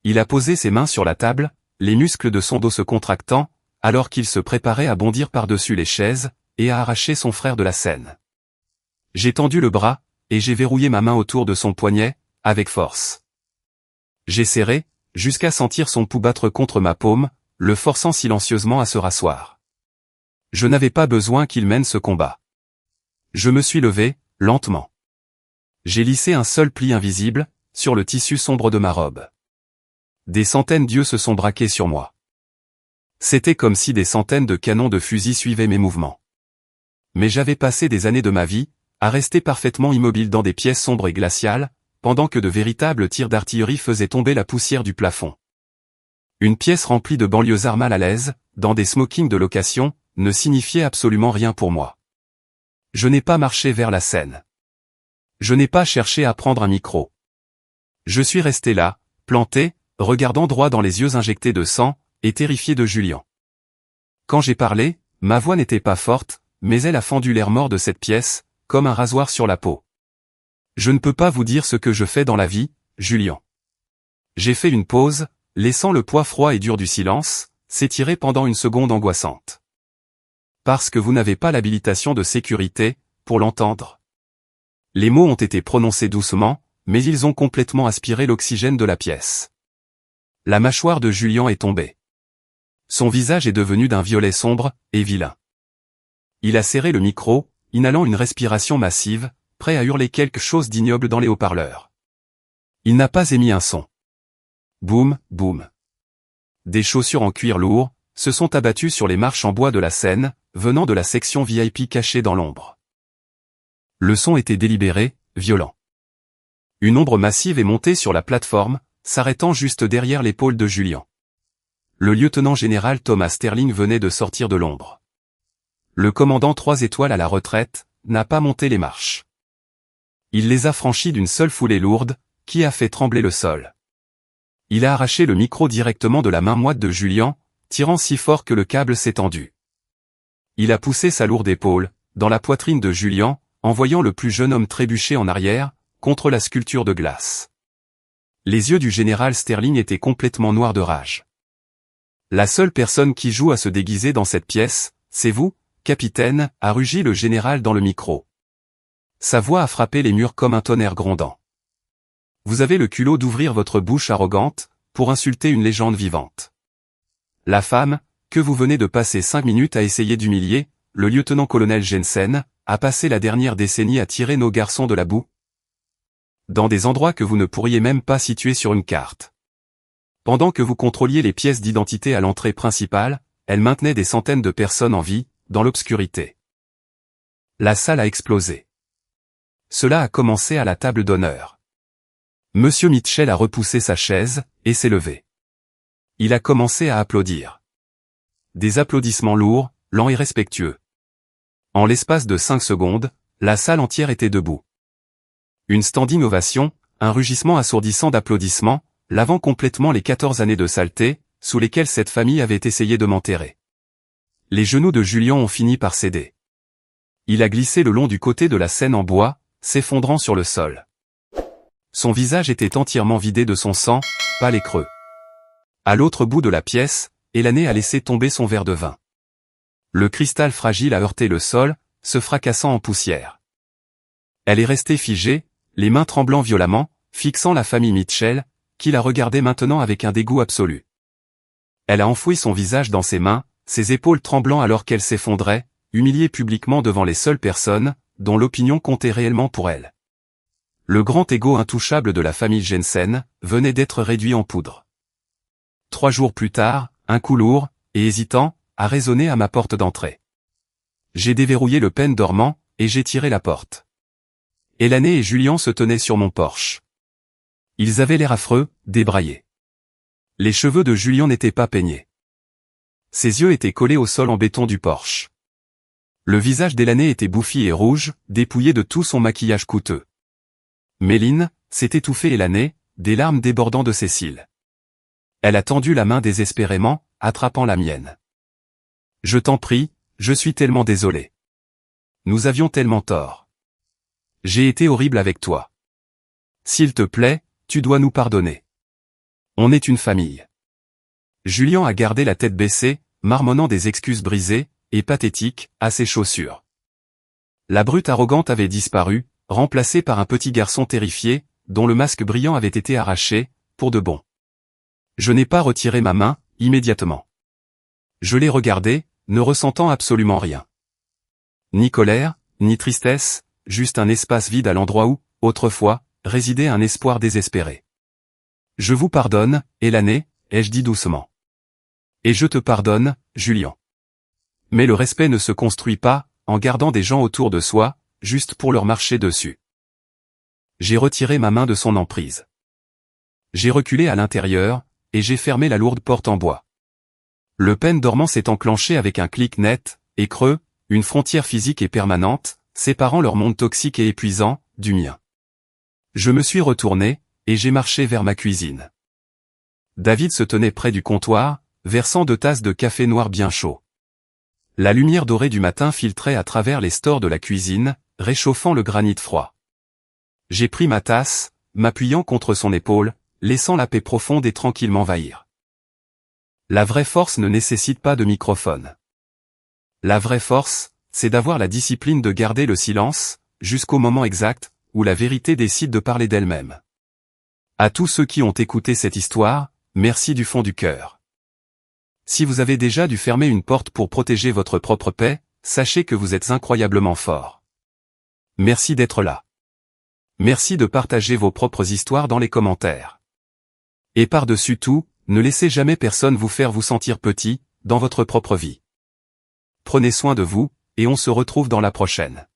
Il a posé ses mains sur la table, les muscles de son dos se contractant, alors qu'il se préparait à bondir par-dessus les chaises, et à arracher son frère de la scène. J'ai tendu le bras, et j'ai verrouillé ma main autour de son poignet, avec force. J'ai serré, jusqu'à sentir son pouls battre contre ma paume, le forçant silencieusement à se rasseoir. Je n'avais pas besoin qu'il mène ce combat. Je me suis levé, lentement. J'ai lissé un seul pli invisible, sur le tissu sombre de ma robe. Des centaines d'yeux se sont braqués sur moi. C'était comme si des centaines de canons de fusil suivaient mes mouvements. Mais j'avais passé des années de ma vie, à rester parfaitement immobile dans des pièces sombres et glaciales, pendant que de véritables tirs d'artillerie faisaient tomber la poussière du plafond. Une pièce remplie de banlieusards mal à l'aise, dans des smokings de location, ne signifiait absolument rien pour moi. Je n'ai pas marché vers la scène. Je n'ai pas cherché à prendre un micro. Je suis resté là, planté, regardant droit dans les yeux injectés de sang, et terrifié de Julien. Quand j'ai parlé, ma voix n'était pas forte, mais elle a fendu l'air mort de cette pièce, comme un rasoir sur la peau. Je ne peux pas vous dire ce que je fais dans la vie, Julien. J'ai fait une pause, laissant le poids froid et dur du silence s'étirer pendant une seconde angoissante. Parce que vous n'avez pas l'habilitation de sécurité, pour l'entendre. Les mots ont été prononcés doucement, mais ils ont complètement aspiré l'oxygène de la pièce. La mâchoire de Julien est tombée. Son visage est devenu d'un violet sombre, et vilain. Il a serré le micro, inhalant une respiration massive, prêt à hurler quelque chose d'ignoble dans les haut-parleurs. Il n'a pas émis un son. Boum, boum. Des chaussures en cuir lourd se sont abattues sur les marches en bois de la scène, venant de la section VIP cachée dans l'ombre. Le son était délibéré, violent. Une ombre massive est montée sur la plateforme, s'arrêtant juste derrière l'épaule de Julien. Le lieutenant-général Thomas Sterling venait de sortir de l'ombre. Le commandant 3 étoiles à la retraite n'a pas monté les marches. Il les a franchies d'une seule foulée lourde, qui a fait trembler le sol. Il a arraché le micro directement de la main moite de Julien, tirant si fort que le câble s'est tendu. Il a poussé sa lourde épaule, dans la poitrine de Julien, envoyant le plus jeune homme trébucher en arrière, contre la sculpture de glace. Les yeux du général Sterling étaient complètement noirs de rage. La seule personne qui joue à se déguiser dans cette pièce, c'est vous, capitaine, a rugi le général dans le micro. Sa voix a frappé les murs comme un tonnerre grondant. Vous avez le culot d'ouvrir votre bouche arrogante, pour insulter une légende vivante. La femme, que vous venez de passer 5 minutes à essayer d'humilier, le lieutenant-colonel Jensen, a passé la dernière décennie à tirer nos garçons de la boue. Dans des endroits que vous ne pourriez même pas situer sur une carte. Pendant que vous contrôliez les pièces d'identité à l'entrée principale, elle maintenait des centaines de personnes en vie, dans l'obscurité. La salle a explosé. Cela a commencé à la table d'honneur. Monsieur Mitchell a repoussé sa chaise, et s'est levé. Il a commencé à applaudir. Des applaudissements lourds, lents et respectueux. En l'espace de 5 secondes, la salle entière était debout. Une standing ovation, un rugissement assourdissant d'applaudissements, lavant complètement les 14 années de saleté, sous lesquelles cette famille avait essayé de m'enterrer. Les genoux de Julien ont fini par céder. Il a glissé le long du côté de la scène en bois, s'effondrant sur le sol. Son visage était entièrement vidé de son sang, pâle et creux. À l'autre bout de la pièce, Elanée a laissé tomber son verre de vin. Le cristal fragile a heurté le sol, se fracassant en poussière. Elle est restée figée, les mains tremblant violemment, fixant la famille Mitchell, qui la regardait maintenant avec un dégoût absolu. Elle a enfoui son visage dans ses mains, ses épaules tremblant alors qu'elle s'effondrait, humiliée publiquement devant les seules personnes, dont l'opinion comptait réellement pour elle. Le grand égo intouchable de la famille Jensen, venait d'être réduit en poudre. 3 jours plus tard, un coup lourd, et hésitant, a résonné à ma porte d'entrée. J'ai déverrouillé le pêne dormant, et j'ai tiré la porte. Elanée et Julian se tenaient sur mon porche. Ils avaient l'air affreux, débraillés. Les cheveux de Julian n'étaient pas peignés. Ses yeux étaient collés au sol en béton du porche. Le visage d'Elanée était bouffi et rouge, dépouillé de tout son maquillage coûteux. Méline, s'est étouffée Elanée, des larmes débordant de ses cils. Elle a tendu la main désespérément, attrapant la mienne. Je t'en prie, je suis tellement désolé. Nous avions tellement tort. J'ai été horrible avec toi. S'il te plaît, tu dois nous pardonner. On est une famille. Julian a gardé la tête baissée, marmonnant des excuses brisées, et pathétiques, à ses chaussures. La brute arrogante avait disparu, remplacée par un petit garçon terrifié, dont le masque brillant avait été arraché, pour de bon. Je n'ai pas retiré ma main, immédiatement. Je l'ai regardé, ne ressentant absolument rien. Ni colère, ni tristesse, juste un espace vide à l'endroit où, autrefois, résidait un espoir désespéré. Je vous pardonne, Elanée, ai-je dit doucement. Et je te pardonne, Julian. Mais le respect ne se construit pas, en gardant des gens autour de soi, juste pour leur marcher dessus. J'ai retiré ma main de son emprise. J'ai reculé à l'intérieur, et j'ai fermé la lourde porte en bois. Le pêne dormant s'est enclenché avec un clic net, et creux, une frontière physique et permanente, séparant leur monde toxique et épuisant, du mien. Je me suis retourné, et j'ai marché vers ma cuisine. David se tenait près du comptoir, versant 2 tasses de café noir bien chaud. La lumière dorée du matin filtrait à travers les stores de la cuisine, réchauffant le granit froid. J'ai pris ma tasse, m'appuyant contre son épaule, laissant la paix profonde et tranquille m'envahir. La vraie force ne nécessite pas de microphone. La vraie force, c'est d'avoir la discipline de garder le silence, jusqu'au moment exact, où la vérité décide de parler d'elle-même. À tous ceux qui ont écouté cette histoire, merci du fond du cœur. Si vous avez déjà dû fermer une porte pour protéger votre propre paix, sachez que vous êtes incroyablement fort. Merci d'être là. Merci de partager vos propres histoires dans les commentaires. Et par-dessus tout, ne laissez jamais personne vous faire vous sentir petit, dans votre propre vie. Prenez soin de vous, et on se retrouve dans la prochaine.